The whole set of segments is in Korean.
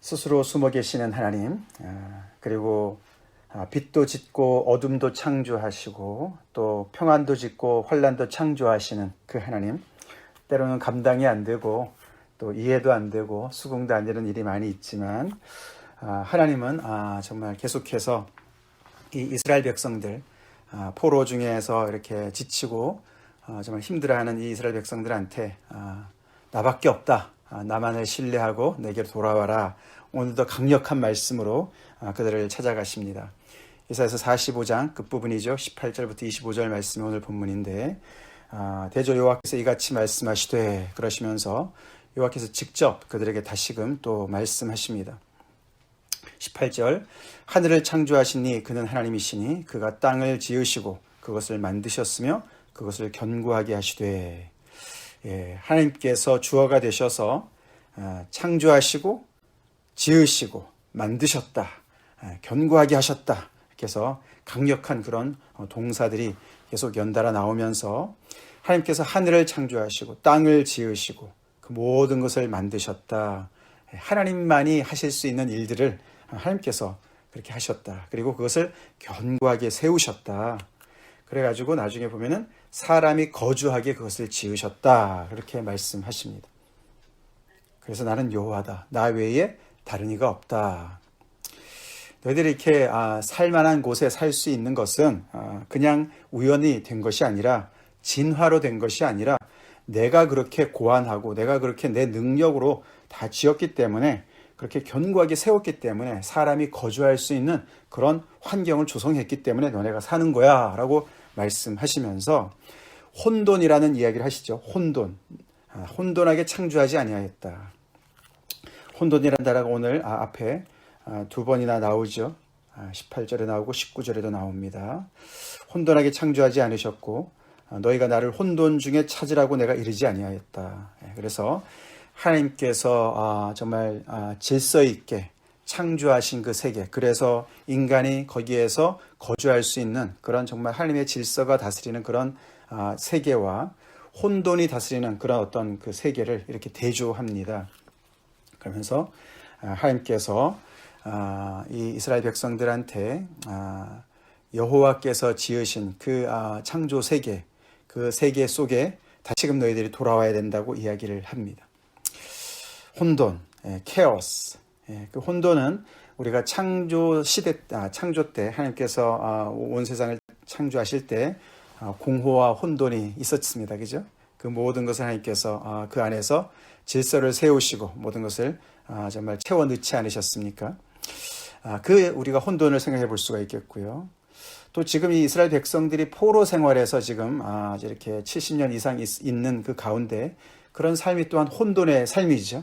스스로 숨어 계시는 하나님, 그리고 빛도 짓고 어둠도 창조하시고 또 평안도 짓고 환란도 창조하시는 그 하나님, 때로는 감당이 안 되고 또 이해도 안 되고 수긍도 안 되는 일이 많이 있지만 하나님은 정말 계속해서 이 이스라엘 백성들 포로 중에서 이렇게 지치고 정말 힘들어하는 이 이스라엘 백성들한테 나밖에 없다, 나만을 신뢰하고 내게로 돌아와라, 오늘도 강력한 말씀으로 그들을 찾아가십니다. 이사야서 45장 끝부분이죠. 18절부터 25절 말씀이 오늘 본문인데, 대저 여호와께서 이같이 말씀하시되, 그러시면서 여호와께서 직접 그들에게 다시금 또 말씀하십니다. 18절, 하늘을 창조하시니 그는 하나님이시니 그가 땅을 지으시고 그것을 만드셨으며 그것을 견고하게 하시되, 하나님께서 주어가 되셔서 창조하시고 지으시고 만드셨다, 견고하게 하셨다, 이렇게 해서 강력한 그런 동사들이 계속 연달아 나오면서 하나님께서 하늘을 창조하시고 땅을 지으시고 그 모든 것을 만드셨다, 하나님만이 하실 수 있는 일들을 하나님께서 그렇게 하셨다, 그리고 그것을 견고하게 세우셨다, 그래가지고 나중에 보면은 사람이 거주하게 그것을 지으셨다, 그렇게 말씀하십니다. 그래서 나는 여호와다, 나 외에 다른 이가 없다. 너희들이 이렇게 살만한 곳에 살 수 있는 것은 그냥 우연히 된 것이 아니라, 진화로 된 것이 아니라 내가 그렇게 고안하고 내가 그렇게 내 능력으로 다 지었기 때문에, 그렇게 견고하게 세웠기 때문에 사람이 거주할 수 있는 그런 환경을 조성했기 때문에 너네가 사는 거야 라고 말씀하시면서 혼돈이라는 이야기를 하시죠. 혼돈하게 창조하지 아니하였다. 혼돈이라는 단어가 오늘 앞에 두 번이나 나오죠. 18절에 나오고 19절에도 나옵니다. 혼돈하게 창조하지 않으셨고 너희가 나를 혼돈 중에 찾으라고 내가 이르지 아니하였다. 그래서 하나님께서 정말 질서 있게 창조하신 그 세계, 그래서 인간이 거기에서 거주할 수 있는 그런 정말 하나님의 질서가 다스리는 그런 세계와 혼돈이 다스리는 그런 어떤 그 세계를 이렇게 대조합니다. 그러면서 하나님께서 이 이스라엘 백성들한테 여호와께서 지으신 그 창조 세계, 그 세계 속에 다시금 너희들이 돌아와야 된다고 이야기를 합니다. 혼돈, 케오스. 그 혼돈은 우리가 창조 때 하나님께서 온 세상을 창조하실 때 공허와 혼돈이 있었습니다. 그죠? 그 모든 것을 하나님께서 그 안에서 질서를 세우시고 모든 것을 정말 채워 넣지 않으셨습니까? 우리가 혼돈을 생각해 볼 수가 있겠고요. 또 지금 이 이스라엘 백성들이 포로 생활에서 지금 이렇게 70년 이상 있는 그 가운데 그런 삶이 또한 혼돈의 삶이죠.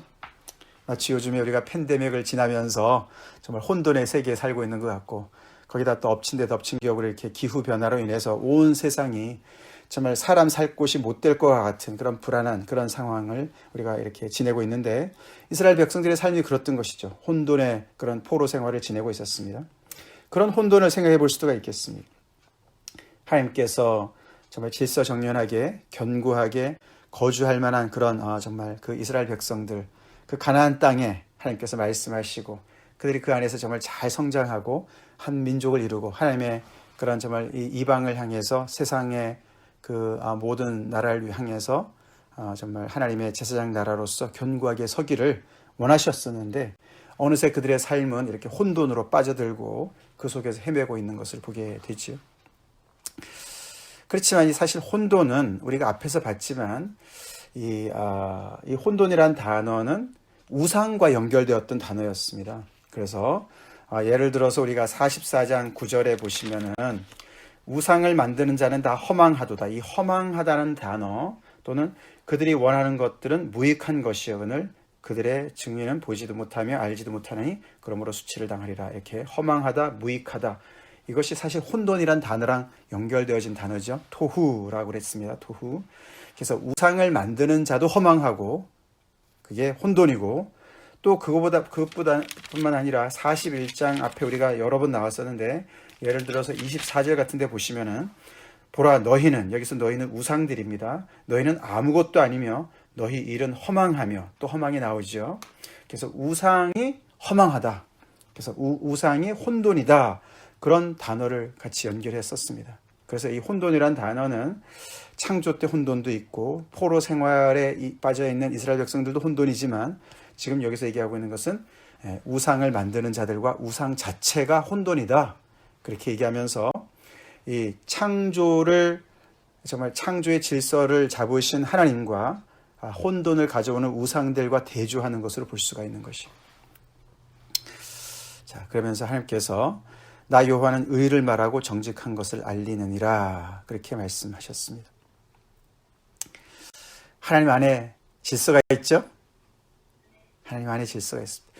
마치 요즘에 우리가 팬데믹을 지나면서 정말 혼돈의 세계에 살고 있는 것 같고, 거기다 또 엎친 데 덮친 격으로 이렇게 기후변화로 인해서 온 세상이 정말 사람 살 곳이 못 될 것 같은 그런 불안한 그런 상황을 우리가 이렇게 지내고 있는데, 이스라엘 백성들의 삶이 그렇던 것이죠. 혼돈의 그런 포로 생활을 지내고 있었습니다. 그런 혼돈을 생각해 볼 수가 있겠습니다. 하나님께서 정말 질서정연하게 견고하게 거주할 만한 그런 정말 그 이스라엘 백성들, 그 가나안 땅에 하나님께서 말씀하시고 그들이 그 안에서 정말 잘 성장하고 한 민족을 이루고 하나님의 그런 정말 이 이방을 향해서 세상의 그 모든 나라를 향해서 정말 하나님의 제사장 나라로서 견고하게 서기를 원하셨었는데, 어느새 그들의 삶은 이렇게 혼돈으로 빠져들고 그 속에서 헤매고 있는 것을 보게 되죠. 그렇지만 사실 혼돈은 우리가 앞에서 봤지만 이 혼돈이란 단어는 우상과 연결되었던 단어였습니다. 그래서 예를 들어서 우리가 44장 9절에 보시면은 우상을 만드는 자는 다 허망하도다. 이 허망하다는 단어 또는 그들이 원하는 것들은 무익한 것이여거늘 그들의 증인은 보지도 못하며 알지도 못하느니 그러므로 수치를 당하리라. 이렇게 허망하다, 무익하다. 이것이 사실 혼돈이란 단어랑 연결되어진 단어죠. 토후라고 그랬습니다. 토후. 그래서 우상을 만드는 자도 허망하고 그게 혼돈이고, 또 그것뿐만 아니라 41장 앞에 우리가 여러 번 나왔었는데, 예를 들어서 24절 같은 데 보시면은 보라 여기서 너희는 우상들입니다. 너희는 아무것도 아니며 너희 일은 허망하며, 또 허망이 나오죠. 그래서 우상이 허망하다. 그래서 우상이 혼돈이다. 그런 단어를 같이 연결했었습니다. 그래서 이 혼돈이란 단어는 창조 때 혼돈도 있고 포로 생활에 빠져있는 이스라엘 백성들도 혼돈이지만 지금 여기서 얘기하고 있는 것은 우상을 만드는 자들과 우상 자체가 혼돈이다. 그렇게 얘기하면서 이 창조를 정말 창조의 질서를 잡으신 하나님과 혼돈을 가져오는 우상들과 대조하는 것으로 볼 수가 있는 것이에요. 자, 그러면서 하나님께서 나 여호와는 의를 말하고 정직한 것을 알리느니라 그렇게 말씀하셨습니다. 하나님 안에 질서가 있죠? 하나님 안에 질서가 있습니다.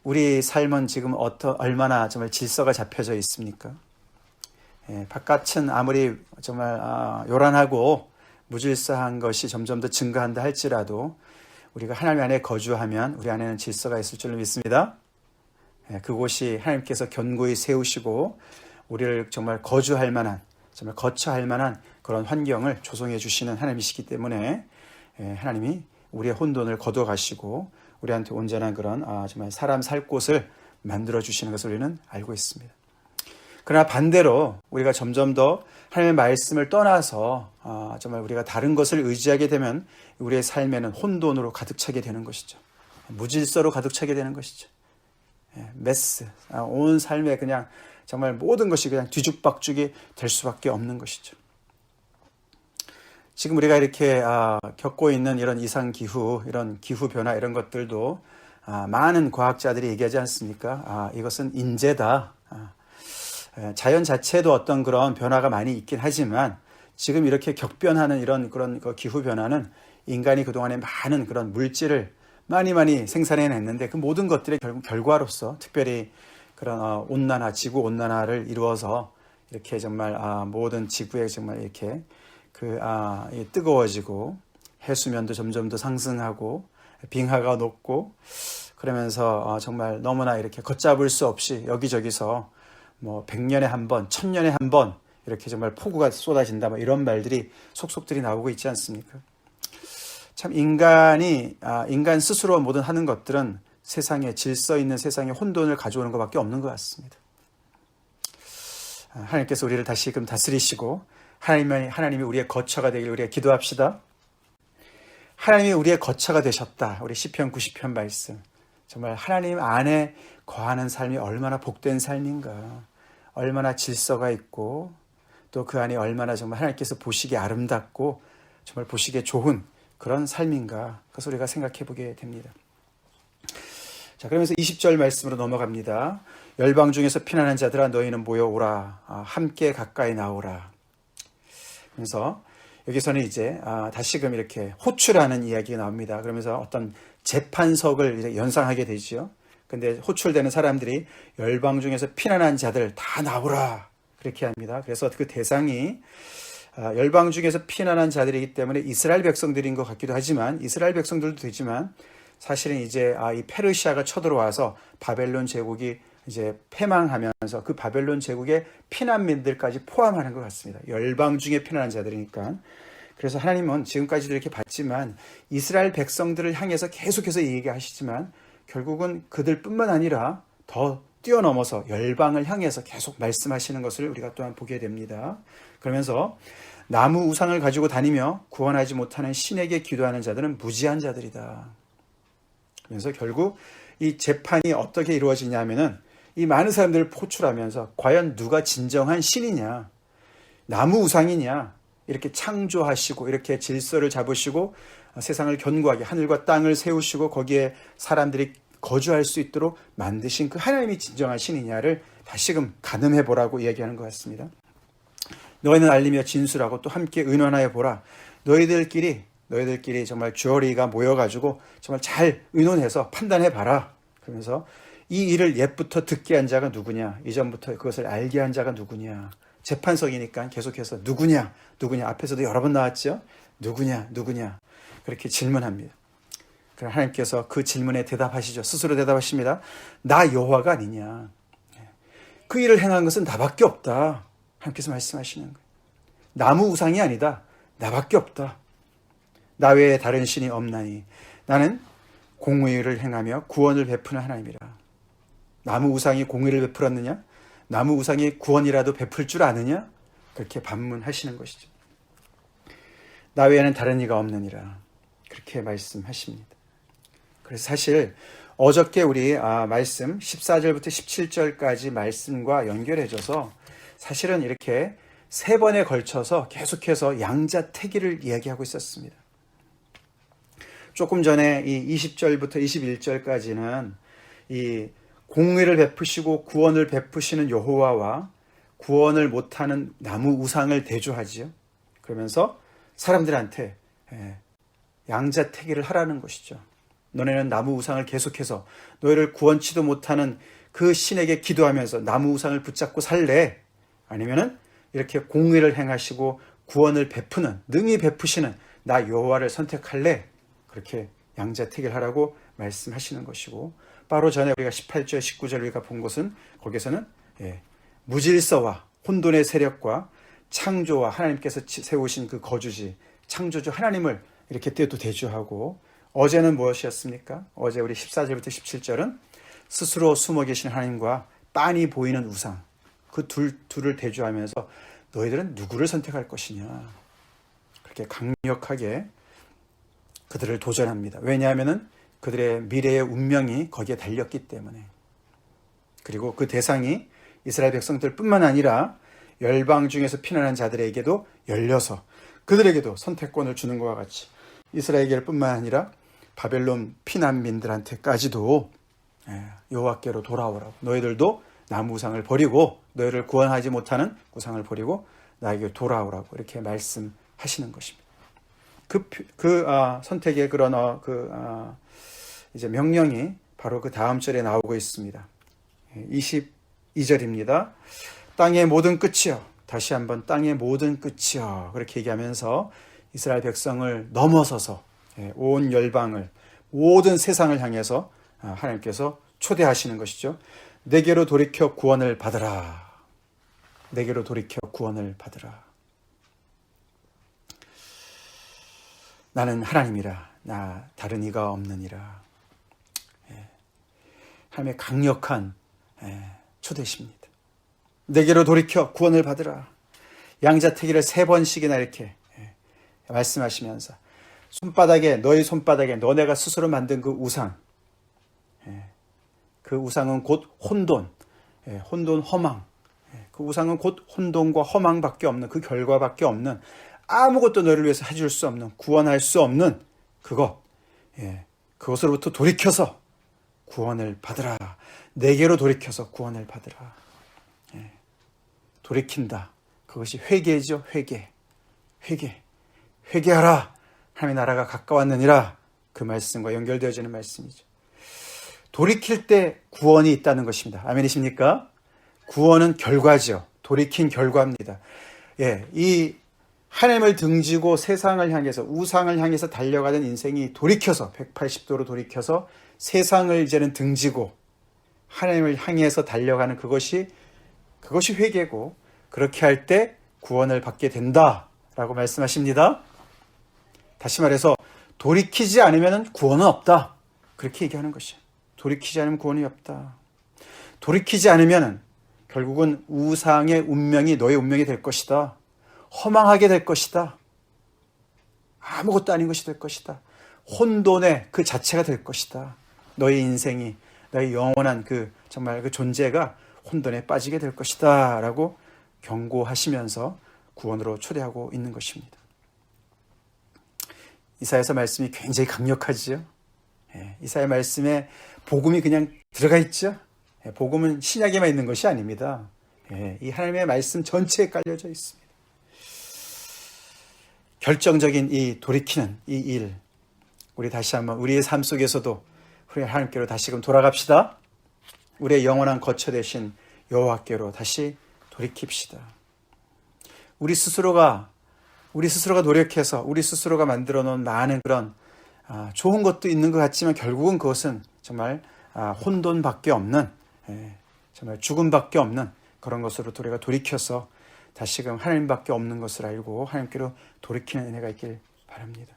우리 삶은 지금 얼마나 정말 질서가 잡혀져 있습니까? 바깥은 아무리 정말 요란하고 무질서한 것이 점점 더 증가한다 할지라도 우리가 하나님 안에 거주하면 우리 안에는 질서가 있을 줄로 믿습니다. 그곳이 하나님께서 견고히 세우시고 우리를 정말 거주할 만한, 정말 거처할 만한 그런 환경을 조성해 주시는 하나님이시기 때문에 하나님이 우리의 혼돈을 거둬 가시고 우리한테 온전한 그런 정말 사람 살 곳을 만들어 주시는 것을 우리는 알고 있습니다. 그러나 반대로 우리가 점점 더 하나님의 말씀을 떠나서 정말 우리가 다른 것을 의지하게 되면 우리의 삶에는 혼돈으로 가득 차게 되는 것이죠. 무질서로 가득 차게 되는 것이죠. 메스, 온 삶에 그냥 정말 모든 것이 그냥 뒤죽박죽이 될 수밖에 없는 것이죠. 지금 우리가 이렇게 겪고 있는 이런 이상기후, 이런 기후변화 이런 것들도 많은 과학자들이 얘기하지 않습니까? 이것은 인재다. 자연 자체도 어떤 그런 변화가 많이 있긴 하지만 지금 이렇게 격변하는 이런 그런 기후변화는 인간이 그동안에 많은 그런 물질을 많이 생산해냈는데 그 모든 것들의 결과로서 특별히 그런 온난화, 지구 온난화를 이루어서 이렇게 정말 모든 지구에 정말 이렇게 뜨거워지고 해수면도 점점 더 상승하고 빙하가 녹고 그러면서 정말 너무나 이렇게 걷잡을 수 없이 여기저기서 뭐 100년에 한 번, 1000년에 한 번 이렇게 정말 폭우가 쏟아진다 뭐 이런 말들이 속속들이 나오고 있지 않습니까? 참 인간 스스로 모든 하는 것들은 세상에 질서 있는 세상에 혼돈을 가져오는 것밖에 없는 것 같습니다. 하나님께서 우리를 다시금 다스리시고 하나님이 우리의 거처가 되길 우리가 기도합시다. 하나님이 우리의 거처가 되셨다. 우리 시편 90편 말씀. 정말 하나님 안에 거하는 삶이 얼마나 복된 삶인가. 얼마나 질서가 있고 또 그 안에 얼마나 정말 하나님께서 보시기에 아름답고 정말 보시기에 좋은 그런 삶인가. 그것을 우리가 생각해 보게 됩니다. 자, 그러면서 20절 말씀으로 넘어갑니다. 열방 중에서 피난한 자들아 너희는 모여오라. 함께 가까이 나오라. 그래서 여기서는 이제 다시금 이렇게 호출하는 이야기가 나옵니다. 그러면서 어떤 재판석을 이제 연상하게 되죠. 근데 호출되는 사람들이 열방 중에서 피난한 자들 다 나오라. 그렇게 합니다. 그래서 그 대상이 열방 중에서 피난한 자들이기 때문에 이스라엘 백성들인 것 같기도 하지만 이스라엘 백성들도 되지만 사실은 이제 이 페르시아가 쳐들어와서 바벨론 제국이 이제 패망하면서 그 바벨론 제국의 피난민들까지 포함하는 것 같습니다. 열방 중에 피난한 자들이니까. 그래서 하나님은 지금까지도 이렇게 봤지만 이스라엘 백성들을 향해서 계속해서 얘기하시지만 결국은 그들뿐만 아니라 더 뛰어넘어서 열방을 향해서 계속 말씀하시는 것을 우리가 또한 보게 됩니다. 그러면서 나무 우상을 가지고 다니며 구원하지 못하는 신에게 기도하는 자들은 무지한 자들이다. 그래서 결국 이 재판이 어떻게 이루어지냐면은 이 많은 사람들을 포출하면서 과연 누가 진정한 신이냐, 나무 우상이냐, 이렇게 창조하시고 이렇게 질서를 잡으시고 세상을 견고하게 하늘과 땅을 세우시고 거기에 사람들이 거주할 수 있도록 만드신 그 하나님이 진정한 신이냐를 다시금 가늠해 보라고 이야기하는 것 같습니다. 너희는 알리며 진술하고 또 함께 의논하여 보라. 너희들끼리 정말 주어리가 모여가지고 정말 잘 의논해서 판단해 봐라. 그러면서 이 일을 옛부터 듣게 한 자가 누구냐, 이전부터 그것을 알게 한 자가 누구냐. 재판석이니까 계속해서 누구냐 앞에서도 여러 번 나왔죠. 누구냐 그렇게 질문합니다. 그럼 하나님께서 그 질문에 대답하시죠. 스스로 대답하십니다. 나 여호와가 아니냐. 그 일을 행한 것은 나밖에 없다. 하나님께서 말씀하시는 거예요. 나무 우상이 아니다. 나밖에 없다. 나 외에 다른 신이 없나니 나는 공의를 행하며 구원을 베푸는 하나님이라. 나무 우상이 공의를 베풀었느냐? 나무 우상이 구원이라도 베풀 줄 아느냐? 그렇게 반문하시는 것이죠. 나 외에는 다른 이가 없느니라. 그렇게 말씀하십니다. 그래서 사실 어저께 우리 말씀 14절부터 17절까지 말씀과 연결해줘서 사실은 이렇게 세 번에 걸쳐서 계속해서 양자택일을 이야기하고 있었습니다. 조금 전에 이 20절부터 21절까지는 이 공의를 베푸시고 구원을 베푸시는 여호와와 구원을 못하는 나무 우상을 대조하지요. 그러면서 사람들한테 양자택일을 하라는 것이죠. 너네는 나무 우상을 계속해서 너희를 구원치도 못하는 그 신에게 기도하면서 나무 우상을 붙잡고 살래? 아니면은 이렇게 공의를 행하시고 구원을 베푸는, 능히 베푸시는 나 여호와를 선택할래? 그렇게 양자택일 하라고 말씀하시는 것이고, 바로 전에 우리가 18절, 19절 우리가 본 것은 거기서는 무질서와 혼돈의 세력과 창조와 하나님께서 세우신 그 거주지, 창조주 하나님을 이렇게 또 대조하고, 어제는 무엇이었습니까? 어제 우리 14절부터 17절은 스스로 숨어 계신 하나님과 빤히 보이는 우상, 그 둘을 대조하면서 너희들은 누구를 선택할 것이냐, 그렇게 강력하게 그들을 도전합니다. 왜냐하면 그들의 미래의 운명이 거기에 달렸기 때문에. 그리고 그 대상이 이스라엘 백성들뿐만 아니라 열방 중에서 피난한 자들에게도 열려서 그들에게도 선택권을 주는 것과 같이 이스라엘뿐만 아니라 바벨론 피난민들한테까지도 여호와께로 돌아오라고, 너희들도 나무 우상을 버리고 너희를 구원하지 못하는 우상을 버리고 나에게 돌아오라고 이렇게 말씀하시는 것입니다. 선택의 그런 이제 명령이 바로 그 다음 절에 나오고 있습니다. 22절입니다. 땅의 모든 끝이여, 다시 한번 땅의 모든 끝이여, 그렇게 얘기하면서 이스라엘 백성을 넘어서서 온 열방을, 모든 세상을 향해서 하나님께서 초대하시는 것이죠. 내게로 돌이켜 구원을 받으라. 내게로 돌이켜 구원을 받으라. 나는 하나님이라, 나 다른 이가 없느니라. 하나님의 강력한 초대십니다. 내게로 돌이켜 구원을 받으라. 양자택일을 3번씩이나 이렇게 말씀하시면서 너희 손바닥에 너네가 스스로 만든 그 우상, 그 우상은 곧 혼돈, 혼돈, 허망, 그 우상은 곧 혼돈과 허망밖에 없는, 그 결과밖에 없는, 아무것도 너를 위해서 해줄 수 없는, 구원할 수 없는 그것으로부터 돌이켜서 구원을 받으라. 내게로 돌이켜서 구원을 받으라. 돌이킨다. 그것이 회개죠. 회개하라. 하나님의 나라가 가까웠느니라. 그 말씀과 연결되어지는 말씀이죠. 돌이킬 때 구원이 있다는 것입니다. 아멘이십니까? 구원은 결과죠. 돌이킨 결과입니다. 이 하나님을 등지고 세상을 향해서, 우상을 향해서 달려가는 인생이 돌이켜서 180도로 돌이켜서 세상을 이제는 등지고 하나님을 향해서 달려가는 그것이 회개고, 그렇게 할 때 구원을 받게 된다라고 말씀하십니다. 다시 말해서 돌이키지 않으면 구원은 없다, 그렇게 얘기하는 것이에요. 돌이키지 않으면 구원이 없다. 돌이키지 않으면 결국은 우상의 운명이 너의 운명이 될 것이다. 허망하게 될 것이다. 아무것도 아닌 것이 될 것이다. 혼돈의 그 자체가 될 것이다. 너의 인생이, 너의 영원한 정말 그 존재가 혼돈에 빠지게 될 것이다 라고 경고하시면서 구원으로 초대하고 있는 것입니다. 이사야서 말씀이 굉장히 강력하지요. 이사야 말씀에 복음이 그냥 들어가 있죠. 복음은 신약에만 있는 것이 아닙니다. 이 하나님의 말씀 전체에 깔려져 있습니다. 결정적인 이 돌이키는 이 일, 우리 다시 한번 우리의 삶 속에서도 우리 하나님께로 다시금 돌아갑시다. 우리의 영원한 거처 되신 여호와께로 다시 돌이킵시다. 우리 스스로가 노력해서 우리 스스로가 만들어 놓은 많은 그런 좋은 것도 있는 것 같지만 결국은 그것은 정말 혼돈밖에 없는, 정말 죽음밖에 없는 그런 것으로 우리가 돌이켜서 다시금 하나님밖에 없는 것을 알고 하나님께로 돌이키는 은혜가 있길 바랍니다.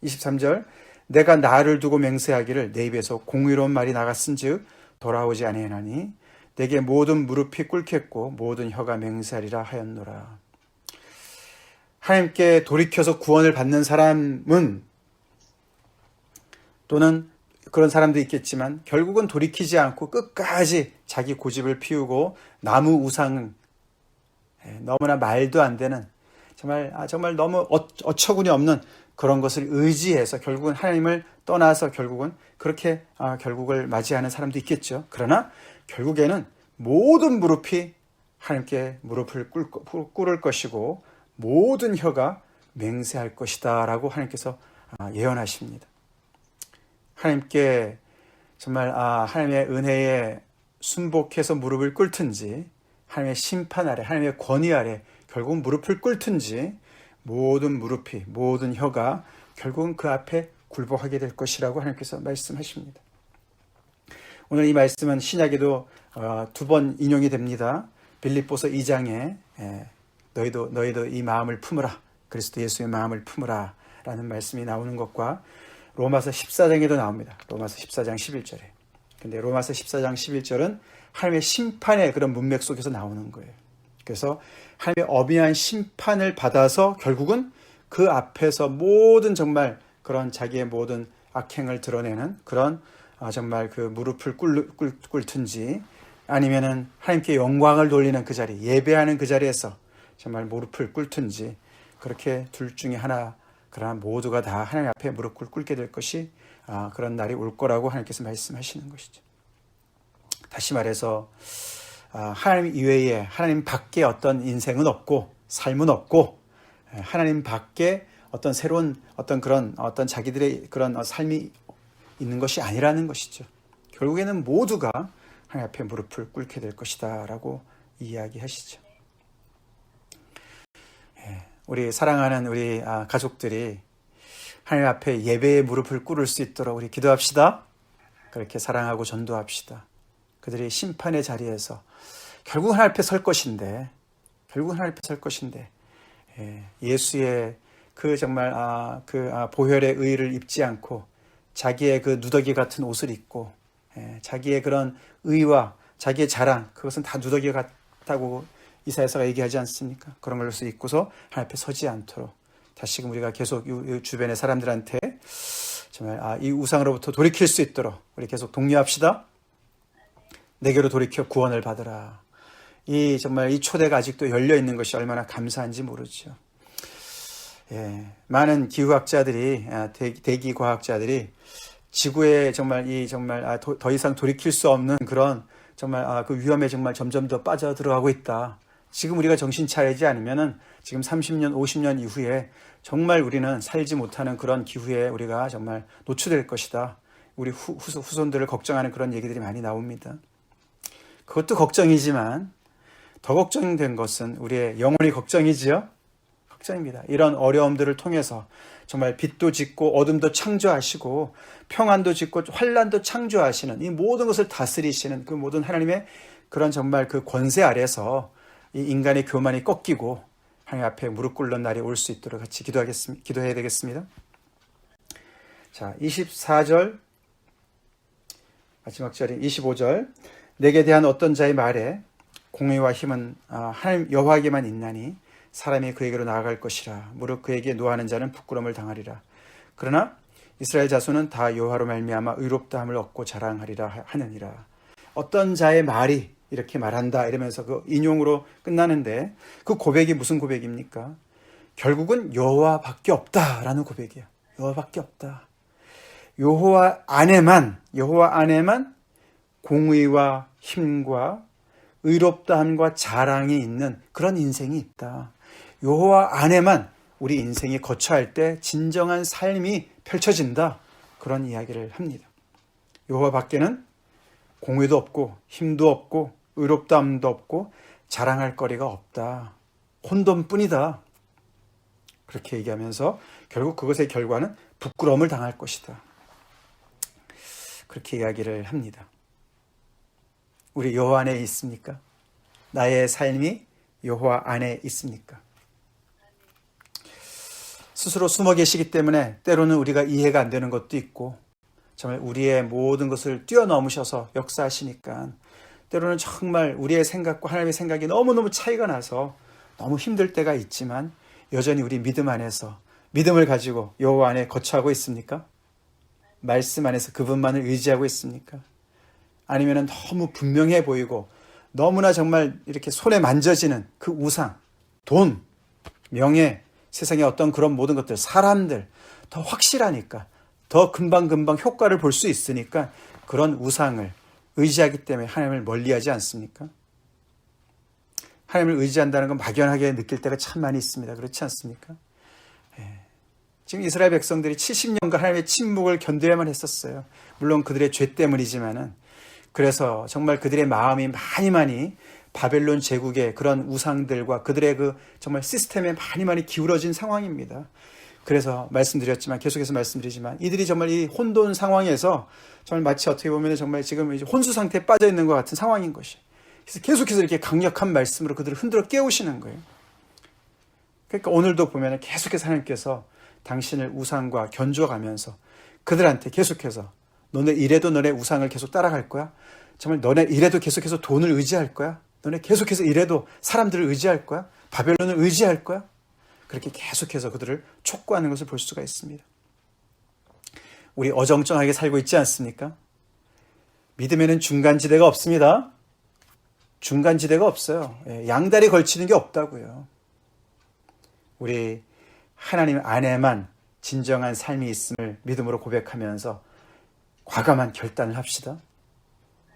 23절, 내가 나를 두고 맹세하기를 내 입에서 공의로운 말이 나갔은즉 돌아오지 아니하나니 내게 모든 무릎이 꿇겠고 모든 혀가 맹세하리라 하였노라. 하나님께 돌이켜서 구원을 받는 사람은, 또는 그런 사람도 있겠지만 결국은 돌이키지 않고 끝까지 자기 고집을 피우고 나무 우상, 너무나 말도 안 되는, 정말 너무 어처구니 없는 그런 것을 의지해서 결국은 하나님을 떠나서 결국은 그렇게 결국을 맞이하는 사람도 있겠죠. 그러나 결국에는 모든 무릎이 하나님께 무릎을 꿇을 것이고 모든 혀가 맹세할 것이다 라고 하나님께서 예언하십니다. 하나님께 정말 하나님의 은혜에 순복해서 무릎을 꿇든지 하나님의 심판 아래, 하나님의 권위 아래 결국 무릎을 꿇든지 모든 무릎이, 모든 혀가 결국은 그 앞에 굴복하게 될 것이라고 하나님께서 말씀하십니다. 오늘 이 말씀은 신약에도 2번 인용이 됩니다. 빌립보서 2장에 너희도 이 마음을 품으라, 그리스도 예수의 마음을 품으라 라는 말씀이 나오는 것과 로마서 14장에도 나옵니다. 로마서 14장 11절에. 근데 로마서 14장 11절은 하나님의 심판의 그런 문맥 속에서 나오는 거예요. 그래서 하나님의 엄연한 심판을 받아서 결국은 그 앞에서 모든 정말 그런 자기의 모든 악행을 드러내는 그런 정말 그 무릎을 꿇든지 아니면은 하나님께 영광을 돌리는 그 자리, 예배하는 그 자리에서 정말 무릎을 꿇든지 그렇게 둘 중에 하나, 그러나 모두가 다 하나님 앞에 무릎을 꿇게 될 것이 그런 날이 올 거라고 하나님께서 말씀하시는 것이죠. 다시 말해서 하나님 이외에, 하나님 밖에 어떤 인생은 없고 삶은 없고 하나님 밖에 어떤 새로운 어떤 자기들의 그런 삶이 있는 것이 아니라는 것이죠. 결국에는 모두가 하나님 앞에 무릎을 꿇게 될 것이다 라고 이야기하시죠. 우리 사랑하는 우리 가족들이 하나님 앞에 예배의 무릎을 꿇을 수 있도록 우리 기도합시다. 그렇게 사랑하고 전도합시다. 그들이 심판의 자리에서 결국 하나님 앞에 설 것인데, 예수의 그 정말 보혈의 의를 입지 않고 자기의 그 누더기 같은 옷을 입고 자기의 그런 의와 자기의 자랑, 그것은 다 누더기 같다고 이사야서가 얘기하지 않습니까? 그런 것을 입고서 하나님 앞에 서지 않도록 다시금 우리가 계속 이 주변의 사람들한테 정말 이 우상으로부터 돌이킬 수 있도록 우리 계속 독려합시다. 내게로 돌이켜 구원을 받으라. 정말 이 초대가 아직도 열려 있는 것이 얼마나 감사한지 모르죠. 많은 기후학자들이, 대기 과학자들이 지구에 정말 더 이상 돌이킬 수 없는 그런 정말 그 위험에 정말 점점 더 빠져 들어가고 있다. 지금 우리가 정신 차리지 않으면은 지금 30년, 50년 이후에 정말 우리는 살지 못하는 그런 기후에 우리가 정말 노출될 것이다. 우리 후손들을 걱정하는 그런 얘기들이 많이 나옵니다. 그것도 걱정이지만 더 걱정된 것은 우리의 영혼이 걱정이지요. 걱정입니다. 이런 어려움들을 통해서 정말 빛도 짓고 어둠도 창조하시고 평안도 짓고 환란도 창조하시는 이 모든 것을 다스리시는 그 모든 하나님의 그런 정말 그 권세 아래서 이 인간의 교만이 꺾이고 하나님 앞에 무릎 꿇는 날이 올 수 있도록 같이 기도해야 되겠습니다. 자, 24절 마지막 절인 25절. 내게 대한 어떤 자의 말에 공의와 힘은 하나님 여호와에게만 있나니 사람이 그에게로 나아갈 것이라. 무릇 그에게 노하는 자는 부끄러움을 당하리라. 그러나 이스라엘 자손은 다 여호와로 말미암아 의롭다함을 얻고 자랑하리라 하느니라. 어떤 자의 말이 이렇게 말한다 이러면서 그 인용으로 끝나는데 그 고백이 무슨 고백입니까? 결국은 여호와밖에 없다라는 고백이에요. 여호와밖에 없다. 여호와 안에만 공의와 힘과 의롭다함과 자랑이 있는 그런 인생이 있다. 여호와 안에만 우리 인생이 거처할 때 진정한 삶이 펼쳐진다. 그런 이야기를 합니다. 여호와 밖에는 공의도 없고 힘도 없고 의롭다함도 없고 자랑할 거리가 없다. 혼돈뿐이다. 그렇게 얘기하면서 결국 그것의 결과는 부끄러움을 당할 것이다. 그렇게 이야기를 합니다. 우리 여호와 안에 있습니까? 나의 삶이 여호와 안에 있습니까? 스스로 숨어 계시기 때문에 때로는 우리가 이해가 안 되는 것도 있고 정말 우리의 모든 것을 뛰어넘으셔서 역사하시니까 때로는 정말 우리의 생각과 하나님의 생각이 너무너무 차이가 나서 너무 힘들 때가 있지만 여전히 우리 믿음 안에서 믿음을 가지고 여호와 안에 거처하고 있습니까? 말씀 안에서 그분만을 의지하고 있습니까? 아니면 너무 분명해 보이고 너무나 정말 이렇게 손에 만져지는 그 우상, 돈, 명예, 세상의 어떤 그런 모든 것들, 사람들 더 확실하니까 더 금방금방 효과를 볼 수 있으니까 그런 우상을 의지하기 때문에 하나님을 멀리하지 않습니까? 하나님을 의지한다는 건 막연하게 느낄 때가 참 많이 있습니다. 그렇지 않습니까? 지금 이스라엘 백성들이 70년간 하나님의 침묵을 견뎌야만 했었어요. 물론 그들의 죄 때문이지만은 그래서 정말 그들의 마음이 많이 바벨론 제국의 그런 우상들과 그들의 그 정말 시스템에 많이 기울어진 상황입니다. 그래서 말씀드렸지만 계속해서 말씀드리지만 이들이 정말 이 혼돈 상황에서 정말 마치 어떻게 보면 정말 지금 이제 혼수 상태에 빠져 있는 것 같은 상황인 것이. 그래서 계속해서 이렇게 강력한 말씀으로 그들을 흔들어 깨우시는 거예요. 그러니까 오늘도 보면 계속해서 하나님께서 당신을 우상과 견주어가면서 그들한테 계속해서 너네 이래도 너네 우상을 계속 따라갈 거야? 정말 너네 이래도 계속해서 돈을 의지할 거야? 너네 계속해서 이래도 사람들을 의지할 거야? 바벨론을 의지할 거야? 그렇게 계속해서 그들을 촉구하는 것을 볼 수가 있습니다. 우리 어정쩡하게 살고 있지 않습니까? 믿음에는 중간지대가 없습니다. 중간지대가 없어요. 양다리 걸치는 게 없다고요. 우리 하나님 안에만 진정한 삶이 있음을 믿음으로 고백하면서 과감한 결단을 합시다.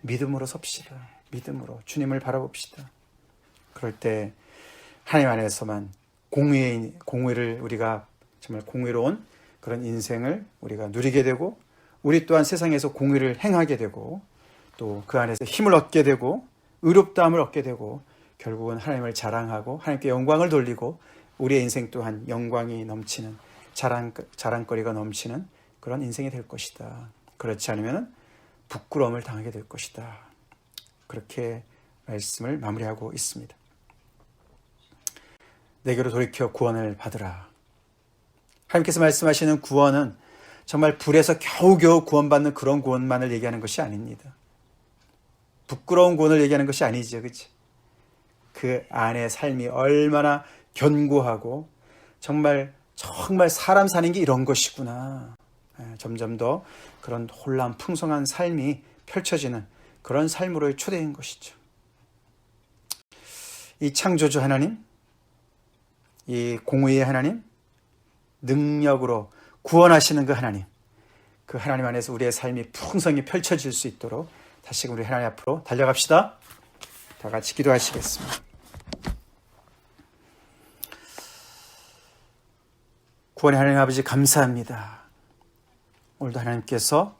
믿음으로 섭시다. 믿음으로 주님을 바라봅시다. 그럴 때 하나님 안에서만 공의를 우리가 정말 공의로운 그런 인생을 우리가 누리게 되고 우리 또한 세상에서 공의를 행하게 되고 또 그 안에서 힘을 얻게 되고 의롭다함을 얻게 되고 결국은 하나님을 자랑하고 하나님께 영광을 돌리고 우리의 인생 또한 영광이 넘치는 자랑거리가 넘치는 그런 인생이 될 것이다. 그렇지 않으면 부끄러움을 당하게 될 것이다. 그렇게 말씀을 마무리하고 있습니다. 내게로 돌이켜 구원을 받으라. 하나님께서 말씀하시는 구원은 정말 불에서 겨우겨우 구원받는 그런 구원만을 얘기하는 것이 아닙니다. 부끄러운 구원을 얘기하는 것이 아니죠. 그치? 그 안에 삶이 얼마나 견고하고 정말 사람 사는 게 이런 것이구나. 점점 더 그런 혼란 풍성한 삶이 펼쳐지는 그런 삶으로의 초대인 것이죠. 이 창조주 하나님, 이 공의의 하나님, 능력으로 구원하시는 그 하나님 안에서 우리의 삶이 풍성히 펼쳐질 수 있도록 다시금 우리 하나님 앞으로 달려갑시다. 다 같이 기도하시겠습니다. 구원의 하나님 아버지 감사합니다. 오늘도 하나님께서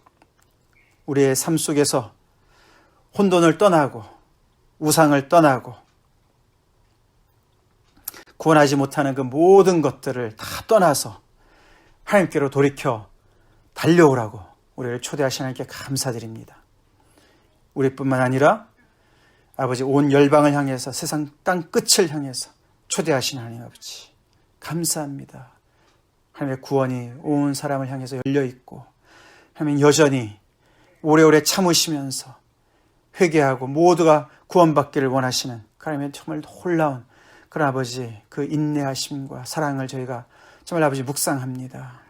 우리의 삶 속에서 혼돈을 떠나고 우상을 떠나고 구원하지 못하는 그 모든 것들을 다 떠나서 하나님께로 돌이켜 달려오라고 우리를 초대하신 하나님께 감사드립니다. 우리뿐만 아니라 아버지 온 열방을 향해서 세상 땅 끝을 향해서 초대하신 하나님 아버지 감사합니다. 하나님의 구원이 온 사람을 향해서 열려있고 하나님 여전히 오래오래 참으시면서 회개하고 모두가 구원받기를 원하시는 하나님의 정말 놀라운 그런 아버지 그 인내하심과 사랑을 저희가 정말 아버지 묵상합니다.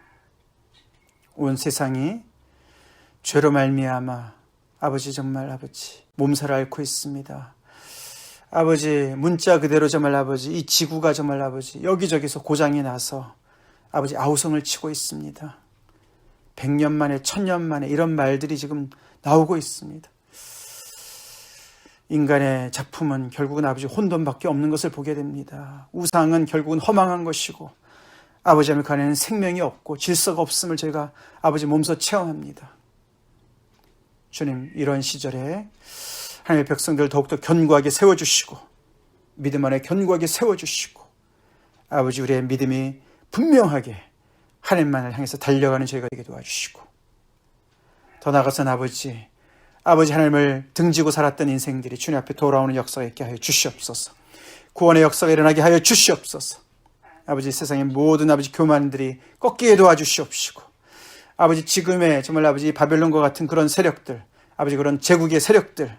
온 세상이 죄로 말미암아 아버지 정말 아버지 몸살을 앓고 있습니다. 아버지 문자 그대로 정말 아버지 이 지구가 정말 아버지 여기저기서 고장이 나서 아버지 아우성을 치고 있습니다. 100년 만에 1000년 만에 이런 말들이 지금 나오고 있습니다. 인간의 작품은 결국은 아버지 혼돈밖에 없는 것을 보게 됩니다. 우상은 결국은 허망한 것이고 아버지 하나님 그 안에는 생명이 없고 질서가 없음을 저희가 아버지 몸소 체험합니다. 주님 이런 시절에 하나님의 백성들을 더욱더 견고하게 세워주시고 믿음 안에 견고하게 세워주시고 아버지 우리의 믿음이 분명하게 하나님만을 향해서 달려가는 저희가 되게 도와주시고 더 나아가서는 아버지 하나님을 등지고 살았던 인생들이 주님 앞에 돌아오는 역사가 있게 하여 주시옵소서. 구원의 역사가 일어나게 하여 주시옵소서. 아버지 세상의 모든 아버지 교만들이 꺾이게 도와주시옵시고 아버지 지금의 정말 아버지 바벨론과 같은 그런 세력들, 아버지 그런 제국의 세력들,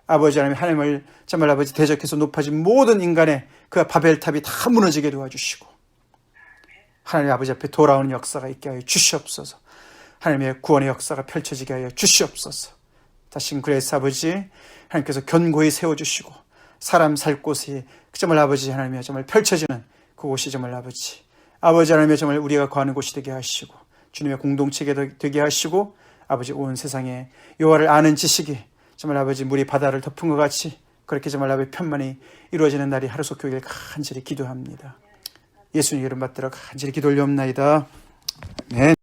아버지 하나님을 정말 아버지 대적해서 높아진 모든 인간의 그 바벨탑이 다 무너지게 도와주시고 하나님 아버지 앞에 돌아오는 역사가 있게 하여 주시옵소서. 하나님의 구원의 역사가 펼쳐지게 하여 주시옵소서. 다시 그래서 아버지 하나님께서 견고히 세워주시고 사람 살 곳이 정말 아버지 하나님의 정말 펼쳐지는 그곳이 정말 아버지 하나님의 정말 우리가 거하는 곳이 되게 하시고 주님의 공동체가 되게 하시고 아버지 온 세상에 여호와를 아는 지식이 정말 아버지 물이 바다를 덮은 것 같이 그렇게 정말 아버지 편만이 이루어지는 날이 하루속히 오길 간절히 기도합니다. 예수님 이름 받들어 간절히 기도 올려옵나이다. 아멘.